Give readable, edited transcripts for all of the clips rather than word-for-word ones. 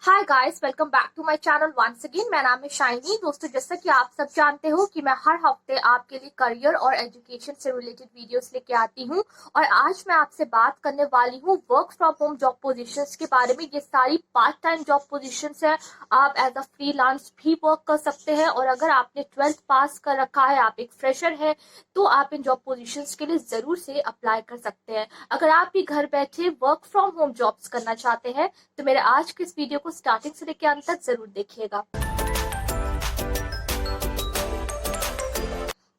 Hi guys, welcome back to my channel once again. मेरा नाम है शाइनी। दोस्तों, जैसा कि आप सब जानते हो कि मैं हर हफ्ते आपके लिए करियर और एजुकेशन से रिलेटेड वीडियोस लेके आती हूं और आज मैं आपसे बात करने वाली हूं work from home job positions के बारे में। ये सारी पार्ट टाइम जॉब पोजीशंस है। आप एज अ फ्रीलांस भी वर्क कर सकते हैं और अगर आपने 12th पास कर रखा है, आप एक फ्रेशर है, तो आप इन जॉब पोजीशंस के लिए जरूर से अप्लाई कर सकते हैं। अगर आप भी घर बैठे वर्क फ्रॉम होम जॉब्स करना चाहते हैं तो मेरे आज के इस वीडियो को स्टार्टिंग से लेकर अंत तक जरूर देखिएगा।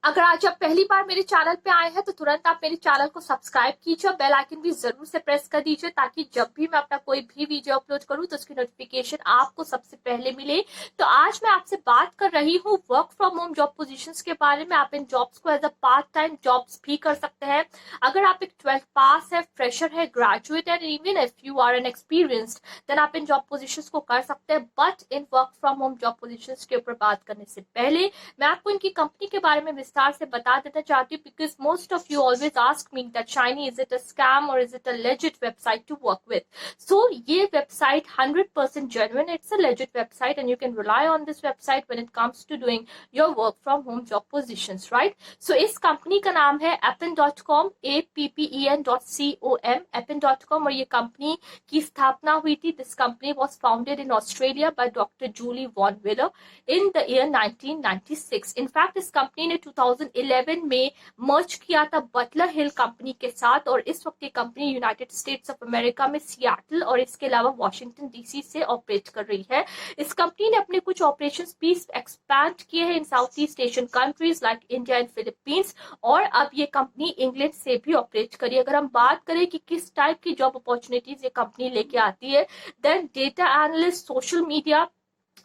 अगर आज आप पहली बार मेरे चैनल पे आए हैं तो तुरंत आप मेरे चैनल को सब्सक्राइब कीजिए और बेल आइकन भी जरूर से प्रेस कर दीजिए ताकि जब भी मैं अपना कोई भी वीडियो अपलोड करूं तो उसकी नोटिफिकेशन आपको सबसे पहले मिले। तो आज मैं आपसे बात कर रही हूं work from home job positions के बारे में। आप इन जॉब्स को as a part time jobs भी कर सकते हैं। अगर आप एक 12th पास है, फ्रेशर है, graduate and even if you are an experienced, then आप इन जॉब पोजीशंस को कर सकते हैं। But in work from home job positions के ऊपर बात करने से पहले मैं आपको इनकी कंपनी के बारे में विस्तार से बता देना चाहती हूँ, because most of you always ask me that Shiny, is it a scam or is it a legit website to work with. So ये website 100% genuine, it's a legit website and you can rely on this website when it comes to doing your work from home job positions, right. So इस company का नाम है appen.com, appen.com, appen.com, और ये company की स्थापना हुई थी। This company was founded in Australia by doctor Julie von Willer in the year 1996। In fact इस कंपनी ने 2011 में मर्ज किया था बटलर हिल कंपनी के साथ और इस वक्त ये company United states of America में सियाटल और इसके अलावा वॉशिंगटन डीसी से ऑपरेट कर रही है। इस कंपनी ने अपने कुछ ऑपरेशंस भी एक्सपैंड किए हैं in south east Asian countries like India and Philippines, और अब ये कंपनी इंग्लैंड से भी ऑपरेट करी। अगर हम बात करें कि किस टाइप की जॉब अपॉर्चुनिटीज ये कंपनी लेके आती है, then data analyst, social media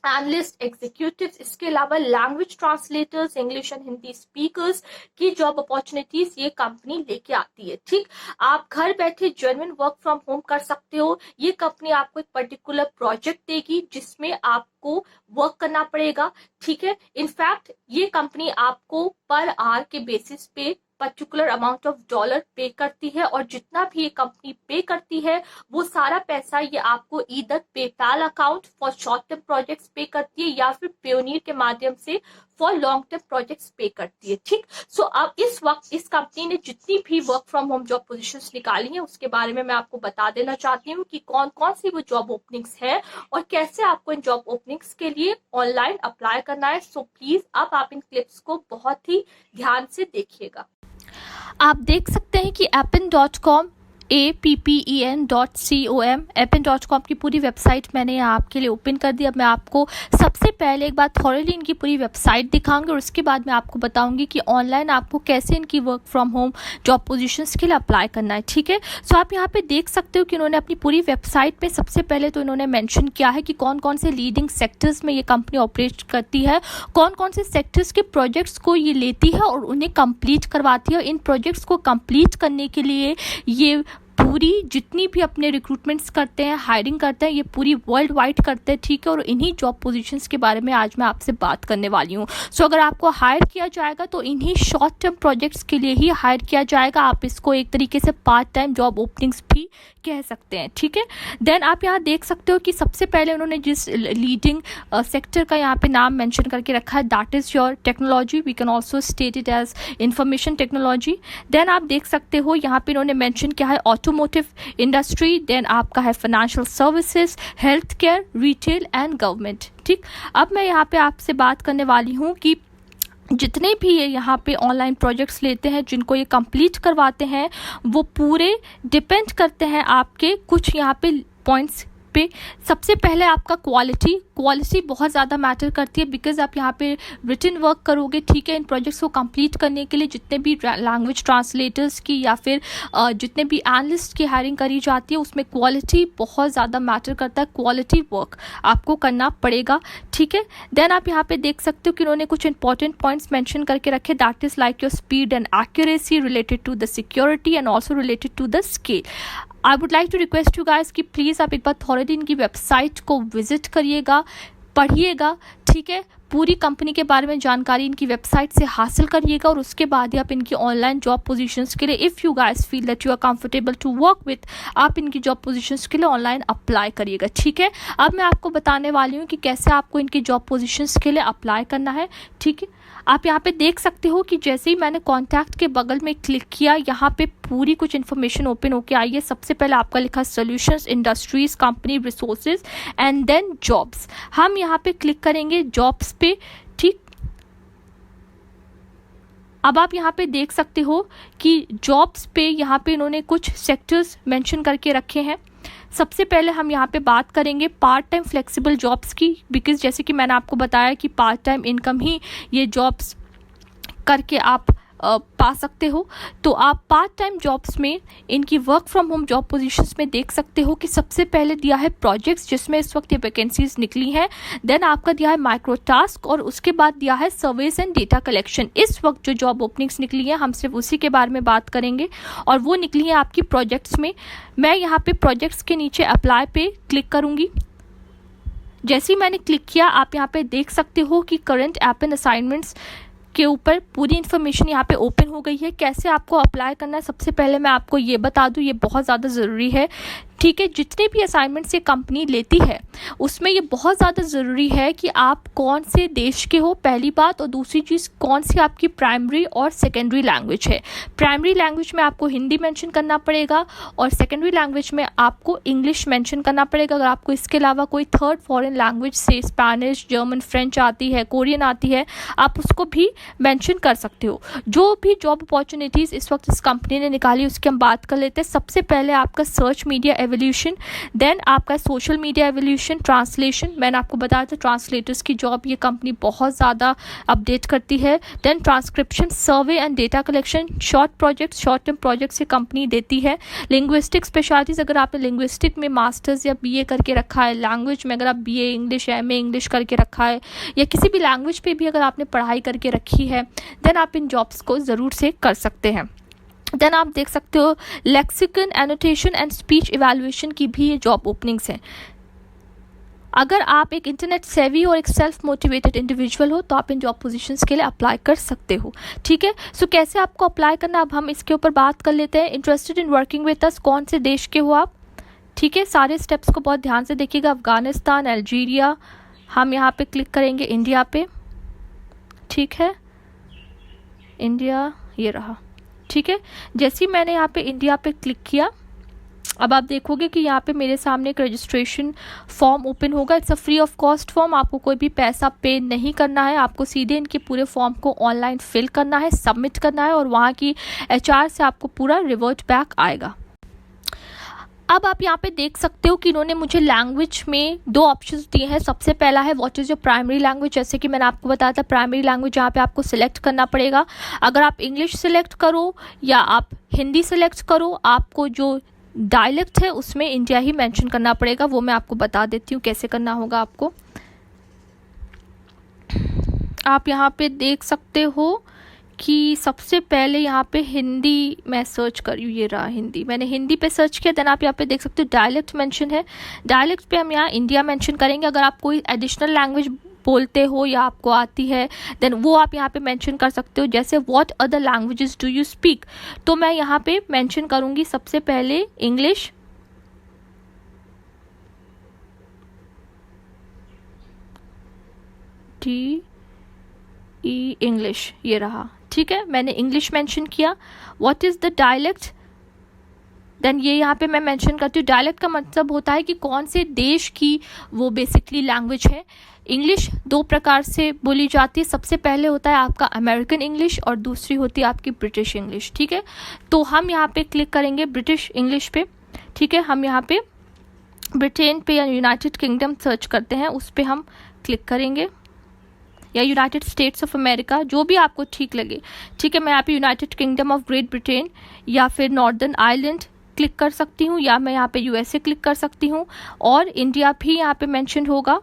analyst, executive, इसके अलावा language translators, English and Hindi speakers की जॉब अपॉर्चुनिटीज ये कंपनी लेके आती है। ठीक, आप घर बैठे जेन्युइन वर्क फ्रॉम होम कर सकते हो। ये कंपनी आपको एक पर्टिकुलर प्रोजेक्ट देगी जिसमें आपको वर्क करना पड़ेगा। ठीक है, इनफैक्ट ये कंपनी आपको पर आवर के बेसिस पे पर्टिकुलर अमाउंट ऑफ डॉलर पे करती है और जितना भी ये कंपनी पे करती है वो सारा पैसा ये आपको either PayPal account for short term projects पे करती है या फिर पेयोनियर के माध्यम से फॉर लॉन्ग टर्म प्रोजेक्ट्स पे करती है। ठीक, सो अब इस वक्त इस कंपनी ने जितनी भी work from home job positions निकाली है उसके बारे में मैं आपको बता देना चाहती हूँ कि कौन कौन सी वो जॉब ओपनिंग्स है और कैसे आपको इन जॉब ओपनिंग्स के लिए ऑनलाइन अप्लाई करना है। सो प्लीज अब आप इन क्लिप्स को बहुत ही ध्यान से देखिएगा। आप देख सकते हैं कि appen.com, appen.com, appen.com की पूरी वेबसाइट मैंने यहाँ आपके लिए ओपन कर दी। अब मैं आपको सबसे पहले एक बार थॉरली इनकी पूरी वेबसाइट दिखाऊंगी और उसके बाद मैं आपको बताऊंगी कि ऑनलाइन आपको कैसे इनकी work from home job positions के लिए अप्लाई करना है। ठीक है, सो आप यहाँ पे देख सकते हो कि इन्होंने अपनी पूरी वेबसाइट पे सबसे पहले तो इन्होंने मेंशन किया है कि कौन कौन से लीडिंग सेक्टर्स में ये कंपनी ऑपरेट करती है, कौन कौन से सेक्टर्स के प्रोजेक्ट्स को ये लेती है और उन्हें कंप्लीट करवाती है। इन प्रोजेक्ट्स को कंप्लीट करने के लिए ये पूरी जितनी भी अपने रिक्रूटमेंट्स करते हैं, हायरिंग करते हैं, ये पूरी वर्ल्ड वाइड करते हैं। ठीक है, और इन्हीं जॉब पोजीशंस के बारे में आज मैं आपसे बात करने वाली हूँ। सो अगर आपको हायर किया जाएगा तो इन्हीं शॉर्ट टर्म प्रोजेक्ट्स के लिए ही हायर किया जाएगा। आप इसको एक तरीके से पार्ट टाइम जॉब ओपनिंग्स भी कह सकते हैं। ठीक है, देन आप यहाँ देख सकते हो कि सबसे पहले उन्होंने जिस लीडिंग सेक्टर का यहाँ पे नाम मेंशन करके रखा है, that is your technology, we can also state it as information technology. Then आप देख सकते हो यहाँ पे इन्होंने मेंशन किया है ऑटोमोटिव इंडस्ट्री, देन आपका है financial services, health care, retail and government. ठीक, अब मैं यहाँ पे आपसे बात करने वाली हूँ कि जितने भी ये यहाँ पे ऑनलाइन प्रोजेक्ट्स लेते हैं, जिनको ये कंप्लीट करवाते हैं, वो पूरे डिपेंड करते हैं आपके कुछ यहाँ पे पॉइंट्स पे। सबसे पहले आपका क्वालिटी बहुत ज़्यादा मैटर करती है, बिकॉज आप यहाँ पे रिटन वर्क करोगे। ठीक है, इन प्रोजेक्ट्स को कंप्लीट करने के लिए जितने भी लैंग्वेज ट्रांसलेटर्स की या फिर जितने भी एनालिस्ट की हायरिंग करी जाती है उसमें क्वालिटी बहुत ज़्यादा मैटर करता है। क्वालिटी वर्क आपको करना पड़ेगा। ठीक है, देन आप यहाँ पे देख सकते हो कि उन्होंने कुछ इंपॉर्टेंट पॉइंट्स मेंशन करके रखे, that is like your speed and accuracy related to the security and also related to the scale. I would like to request you guys कि प्लीज़ आप एक बार थॉरली इनकी वेबसाइट को विजिट करिएगा, पढ़िएगा। ठीक है, पूरी कंपनी के बारे में जानकारी इनकी वेबसाइट से हासिल करिएगा और उसके बाद ही आप इनकी ऑनलाइन जॉब पोजीशंस के लिए, if you guys feel that you are comfortable to work with, आप इनकी जॉब पोजीशंस के लिए ऑनलाइन अप्लाई करिएगा। ठीक है, अब मैं आपको बताने वाली हूँ कि कैसे आपको इनकी जॉब पोजीशंस के लिए अप्लाई करना है। ठीक है, आप यहाँ पे देख सकते हो कि जैसे ही मैंने कॉन्टैक्ट के बगल में क्लिक किया, यहाँ पे पूरी कुछ इन्फॉर्मेशन ओपन होके आई है। सबसे पहले आपका लिखा solutions, industries, company, resources and then jobs. हम यहाँ पे क्लिक करेंगे जॉब्स पे। ठीक, अब आप यहाँ पे देख सकते हो कि जॉब्स पे यहाँ पे इन्होंने कुछ सेक्टर्स मेंशन करके रखे हैं। सबसे पहले हम यहाँ पे बात करेंगे पार्ट टाइम फ्लेक्सिबल जॉब्स की, बिकॉज जैसे कि मैंने आपको बताया कि पार्ट टाइम इनकम ही ये जॉब्स करके आप पा सकते हो। तो आप पार्ट टाइम जॉब्स में इनकी work from home job positions में देख सकते हो कि सबसे पहले दिया है प्रोजेक्ट्स, जिसमें इस वक्त ये वैकेंसीज निकली हैं। देन आपका दिया है माइक्रो टास्क और उसके बाद दिया है सर्विस एंड डेटा कलेक्शन। इस वक्त जो जॉब ओपनिंग्स निकली हैं हम सिर्फ उसी के बारे में बात करेंगे और वो निकली है आपकी प्रोजेक्ट्स में। मैं यहाँ पे प्रोजेक्ट्स के नीचे अप्लाई पे क्लिक करूँगी। जैसे ही मैंने क्लिक किया, आप यहाँ पे देख सकते हो कि करंट ऐप एंड असाइनमेंट्स के ऊपर पूरी इन्फॉर्मेशन यहाँ पे ओपन हो गई है। कैसे आपको अप्लाई करना है, सबसे पहले मैं आपको ये बता दूँ, ये बहुत ज़्यादा ज़रूरी है। ठीक है, जितने भी असाइनमेंट्स ये कंपनी लेती है उसमें ये बहुत ज़्यादा ज़रूरी है कि आप कौन से देश के हो, पहली बात, और दूसरी चीज़ कौन सी आपकी प्राइमरी और सेकेंडरी लैंग्वेज है। प्राइमरी लैंग्वेज में आपको हिंदी मेंशन करना पड़ेगा और सेकेंडरी लैंग्वेज में आपको इंग्लिश मेंशन करना पड़ेगा। अगर आपको इसके अलावा कोई थर्ड फॉरेन लैंग्वेज से स्पेनिश, जर्मन, फ्रेंच आती है, कोरियन आती है, आप उसको भी मेंशन कर सकते हो। जो भी जॉब अपॉर्चुनिटीज़ इस वक्त इस कंपनी ने निकाली उसकी हम बात कर लेते हैं। सबसे पहले आपका सर्च मीडिया एवोल्यूशन, देन आपका सोशल मीडिया एवोल्यूशन, ट्रांसलेशन, मैंने आपको बताया था ट्रांसलेटर्स की जॉब ये कंपनी बहुत ज़्यादा अपडेट करती है। Then transcription, survey and data collection, short projects, short term projects ये कंपनी देती है। लिंग्विस्टिक स्पेशलिटीज़, अगर आपने लिंग्विस्टिक में मास्टर्स या बीए करके रखा है, लैंग्वेज में अगर आप बीए इंग्लिश, एमए इंग्लिश करके रखा है, या किसी भी लैंग्वेज पे भी अगर आपने पढ़ाई करके रखी है, देन आप इन जॉब्स को ज़रूर से कर सकते हैं। देन आप देख सकते हो lexicon, annotation and speech evaluation की भी ये जॉब ओपनिंग्स हैं। अगर आप एक इंटरनेट सेवी और एक सेल्फ मोटिवेटेड इंडिविजुअल हो तो आप इन जॉब पोजीशंस के लिए अप्लाई कर सकते हो। ठीक है, सो कैसे आपको अप्लाई करना, अब हम इसके ऊपर बात कर लेते हैं। Interested in working with us, कौन से देश के हो आप। ठीक है, सारे स्टेप्स को बहुत ध्यान से देखिएगा। अफगानिस्तान, अल्जीरिया, हम यहाँ पे क्लिक करेंगे इंडिया पे। ठीक है, इंडिया ये रहा। ठीक है, जैसे ही मैंने यहाँ पे इंडिया पे क्लिक किया, अब आप देखोगे कि यहाँ पे मेरे सामने एक रजिस्ट्रेशन फॉर्म ओपन होगा। It's a free of cost form, आपको कोई भी पैसा पे नहीं करना है, आपको सीधे इनके पूरे फॉर्म को ऑनलाइन फिल करना है, सबमिट करना है और वहाँ की HR से आपको पूरा रिवर्ट बैक आएगा। अब आप यहाँ पे देख सकते हो कि इन्होंने मुझे लैंग्वेज में 2 ऑप्शंस दिए हैं। सबसे पहला है what is your primary language, जैसे कि मैंने आपको बताया था प्राइमरी लैंग्वेज यहाँ पे आपको सिलेक्ट करना पड़ेगा। अगर आप इंग्लिश सिलेक्ट करो या आप हिंदी सिलेक्ट करो, आपको जो डायलेक्ट है उसमें इंडिया ही मेंशन करना पड़ेगा। वो मैं आपको बता देती हूँ कैसे करना होगा आपको। आप यहाँ पे देख सकते हो कि सबसे पहले यहाँ पे हिंदी मैं सर्च कर रही हूँ, ये रहा हिंदी, मैंने हिंदी पे सर्च किया। देन आप यहाँ पे देख सकते हो डायलेक्ट मेंशन है, डायलेक्ट पे हम यहाँ इंडिया मेंशन करेंगे। अगर आप कोई एडिशनल लैंग्वेज बोलते हो या आपको आती है देन वो आप यहाँ पे मेंशन कर सकते हो। जैसे what other languages do you speak, तो मैं यहाँ पे मेंशन करूँगी सबसे पहले इंग्लिश, इंग्लिश ये रहा। ठीक है, मैंने इंग्लिश मेंशन किया। What is the dialect, then ये यहाँ पे मैं मेंशन करती हूँ। डायलेक्ट का मतलब होता है कि कौन से देश की वो बेसिकली लैंग्वेज है। इंग्लिश 2 प्रकार से बोली जाती है। सबसे पहले होता है आपका अमेरिकन इंग्लिश और दूसरी होती है आपकी ब्रिटिश इंग्लिश। ठीक है, तो हम यहाँ पे क्लिक करेंगे ब्रिटिश इंग्लिश पे। ठीक है, हम यहाँ पे ब्रिटेन पे या यूनाइटेड किंगडम सर्च करते हैं, उस पर हम क्लिक करेंगे, या यूनाइटेड स्टेट्स ऑफ अमेरिका, जो भी आपको ठीक लगे। ठीक है, मैं यहाँ पे United kingdom of great Britain या फिर नॉर्दर्न आयरलैंड क्लिक कर सकती हूँ, या मैं यहाँ पे USA क्लिक कर सकती हूँ और इंडिया भी यहाँ पे मेंशन होगा।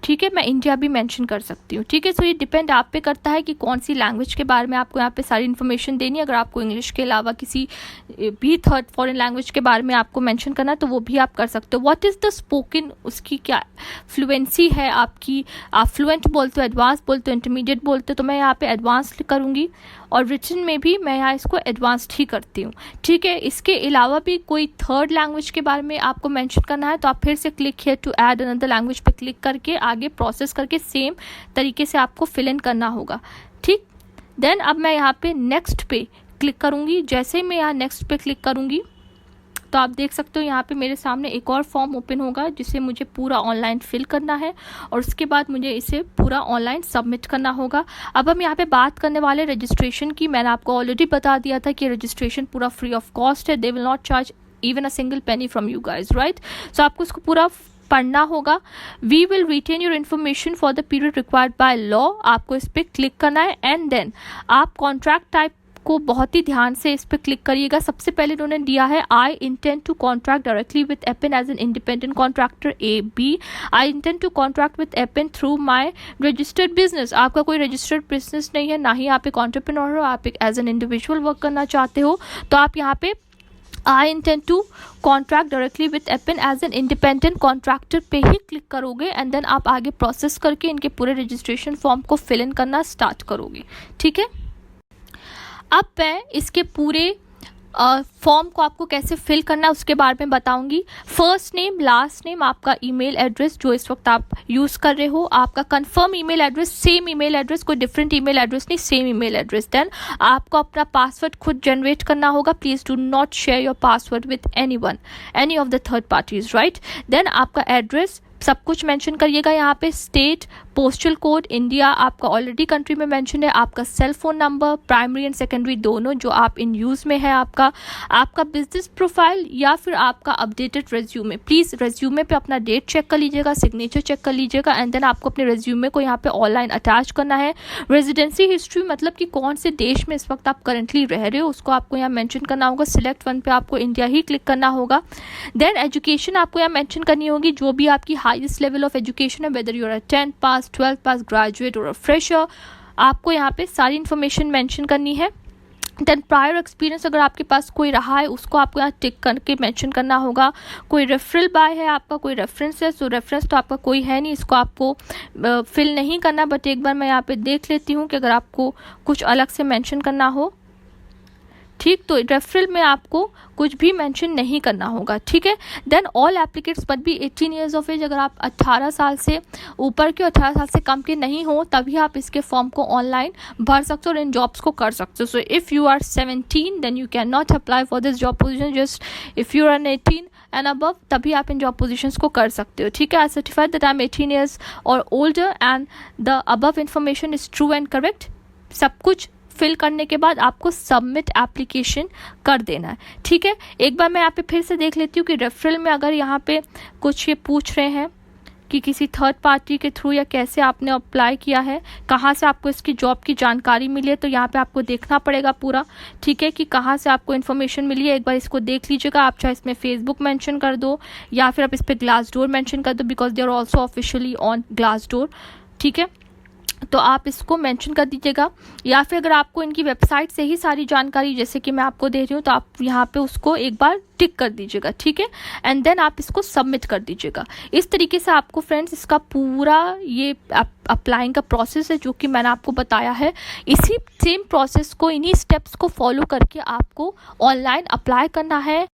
ठीक है, मैं इंडिया भी मेंशन कर सकती हूँ। ठीक है, सो ये डिपेंड आप पे करता है कि कौन सी लैंग्वेज के बारे में आपको यहाँ पे सारी इन्फॉर्मेशन देनी है। अगर आपको इंग्लिश के अलावा किसी भी थर्ड फॉरेन लैंग्वेज के बारे में आपको मेंशन करना है तो वो भी आप कर सकते हो। व्हाट इज़ द स्पोकन, उसकी क्या फ्लुएंसी है आपकी, आप फ्लुएंट बोलते हो, एडवांस बोलते हो, इंटरमीडिएट बोलते हो, तो मैं यहाँ पे एडवांस करूँगी। और रिटन में भी मैं यहाँ इसको एडवांस्ड ही करती हूँ। ठीक है, इसके अलावा भी कोई थर्ड लैंग्वेज के बारे में आपको मेंशन करना है तो आप फिर से click here to add another language पे क्लिक करके आगे प्रोसेस करके सेम तरीके से आपको फिल इन करना होगा। ठीक, देन अब मैं यहाँ पे नेक्स्ट पे क्लिक करूँगी। जैसे ही मैं यहाँ नेक्स्ट पे क्लिक करूँगी तो आप देख सकते हो यहाँ पे मेरे सामने एक और फॉर्म ओपन होगा जिसे मुझे पूरा ऑनलाइन फिल करना है और उसके बाद मुझे इसे पूरा ऑनलाइन सबमिट करना होगा। अब हम यहाँ पे बात करने वाले रजिस्ट्रेशन की। मैंने आपको ऑलरेडी बता दिया था कि रजिस्ट्रेशन पूरा फ्री ऑफ कॉस्ट है। They will not charge even a single penny from you guys, right. So आपको इसको पूरा पढ़ना होगा। We will retain your information for the period required by law, आपको इस पर क्लिक करना है। एंड देन आप कॉन्ट्रैक्ट टाइप को बहुत ही ध्यान से इस पर क्लिक करिएगा। सबसे पहले उन्होंने दिया है I intend to contract directly with Appen as an independent contractor. A B, I intend to contract with Appen through my registered business. आपका कोई रजिस्टर्ड बिजनेस नहीं है, ना ही आप एक एंटरप्रेन्योर हो, आप एक एज एन इंडिविजुअल वर्क करना चाहते हो, तो आप यहाँ पे I intend to contract directly with Appen as an independent contractor पे ही क्लिक करोगे। एंड देन आप आगे प्रोसेस करके इनके पूरे रजिस्ट्रेशन फॉर्म को फिल इन करना स्टार्ट करोगे। ठीक है, अब मैं इसके पूरे फॉर्म को आपको कैसे फिल करना है उसके बारे में बताऊंगी। फर्स्ट नेम, लास्ट नेम, आपका ईमेल एड्रेस जो इस वक्त आप यूज़ कर रहे हो, आपका confirm email address, same email address, कोई डिफरेंट ईमेल एड्रेस नहीं, सेम ईमेल एड्रेस। देन आपको अपना पासवर्ड खुद जनरेट करना होगा। Please do not share your password with anyone, any of the third parties, right. Then आपका एड्रेस सब कुछ मेंशन करिएगा यहाँ पे। स्टेट, पोस्टल कोड, इंडिया आपका ऑलरेडी कंट्री में मेंशन है। आपका cell phone number, primary and secondary दोनों जो आप इन यूज़ में है, आपका बिजनेस प्रोफाइल या फिर आपका अपडेटेड रेज्यूमे। प्लीज़ रेज्यूमे पे अपना डेट चेक कर लीजिएगा, सिग्नेचर चेक कर लीजिएगा। एंड देन आपको अपने रेज्यूमे को यहाँ पे ऑनलाइन अटैच करना है। रेजिडेंसी हिस्ट्री मतलब कि कौन से देश में इस वक्त आप करंटली रह रहे हो उसको आपको यहाँ मेंशन करना होगा। सिलेक्ट वन पे आपको इंडिया ही क्लिक करना होगा। देन एजुकेशन आपको यहाँ मेंशन करनी होगी, जो भी आपकी हाईएस्ट लेवल ऑफ एजुकेशन है, whether you are 10th pass, 12th pass, graduate और फ्रेशर, आपको यहाँ पे सारी इन्फॉर्मेशन मेंशन करनी है। देन प्रायर एक्सपीरियंस अगर आपके पास कोई रहा है उसको आपको यहाँ टिक करके मेंशन करना होगा। कोई रेफरल बाय है आपका, कोई रेफरेंस है, सो रेफरेंस तो आपका कोई है नहीं, इसको आपको फिल नहीं करना। बट एक बार मैं यहाँ पे देख लेती हूँ कि अगर आपको कुछ अलग से मेंशन करना हो, ठीक, तो रेफरल में आपको कुछ भी मेंशन नहीं करना होगा। ठीक है, देन ऑल एप्लीकेट्स बट भी 18 ईयर्स ऑफ एज, अगर आप 18 साल से ऊपर के 18 साल से कम के नहीं हो तभी आप इसके फॉर्म को ऑनलाइन भर सकते हो और इन जॉब्स को कर सकते हो। So if you are 17 then you can not apply for this job position, just if you are 18 and above तभी आप इन जॉब पोजीशंस को कर सकते हो। ठीक है, I certified that I am 18 years or older and the above information is true and correct. सब कुछ फिल करने के बाद आपको सबमिट एप्लीकेशन कर देना है। ठीक है, एक बार मैं यहाँ पे फिर से देख लेती हूँ कि रेफरल में अगर यहाँ पे कुछ ये पूछ रहे हैं कि किसी थर्ड पार्टी के थ्रू या कैसे आपने अप्लाई किया है, कहाँ से आपको इसकी जॉब की जानकारी मिली है, तो यहाँ पे आपको देखना पड़ेगा पूरा। ठीक है, कि कहाँ से आपको इन्फॉर्मेशन मिली है, एक बार इसको देख लीजिएगा। आप चाहे इसमें फेसबुक मेंशन कर दो या फिर आप इस पर ग्लासडोर मेंशन कर दो, because they are also officially on Glassdoor. ठीक है, तो आप इसको मेंशन कर दीजिएगा, या फिर अगर आपको इनकी वेबसाइट से ही सारी जानकारी जैसे कि मैं आपको दे रही हूँ तो आप यहाँ पे उसको एक बार टिक कर दीजिएगा। ठीक है, एंड देन आप इसको सबमिट कर दीजिएगा। इस तरीके से आपको फ्रेंड्स इसका पूरा ये अप्लाइंग का प्रोसेस है जो कि मैंने आपको बताया है, इसी सेम प्रोसेस को, इन्हीं स्टेप्स को फॉलो करके आपको ऑनलाइन अप्लाई करना है।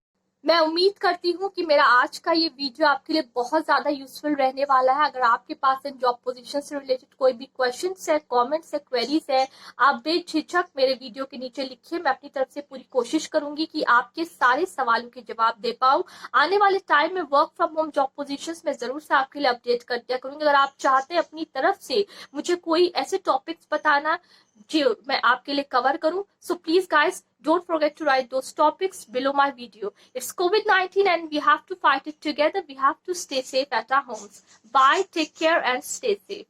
मैं उम्मीद करती हूँ कि मेरा आज का ये वीडियो आपके लिए बहुत ज़्यादा यूजफुल रहने वाला है। अगर आपके पास इन जॉब पोजीशन से रिलेटेड कोई भी क्वेश्चंस है, कमेंट्स है, क्वेरीज है, आप बेझिझक मेरे वीडियो के नीचे लिखिए। मैं अपनी तरफ से पूरी कोशिश करूंगी कि आपके सारे सवालों के जवाब दे पाऊँ। आने वाले टाइम में work from home job positions में जरूर से आपके लिए अपडेट कर दिया करूंगी। अगर आप चाहते हैं अपनी तरफ से मुझे कोई ऐसे टॉपिक्स बताना जो मैं आपके लिए कवर करूं, so please guys don't forget to write those topics below my video. It's COVID-19 and we have to fight it together. We have to stay safe at our homes. Bye, take care and stay safe.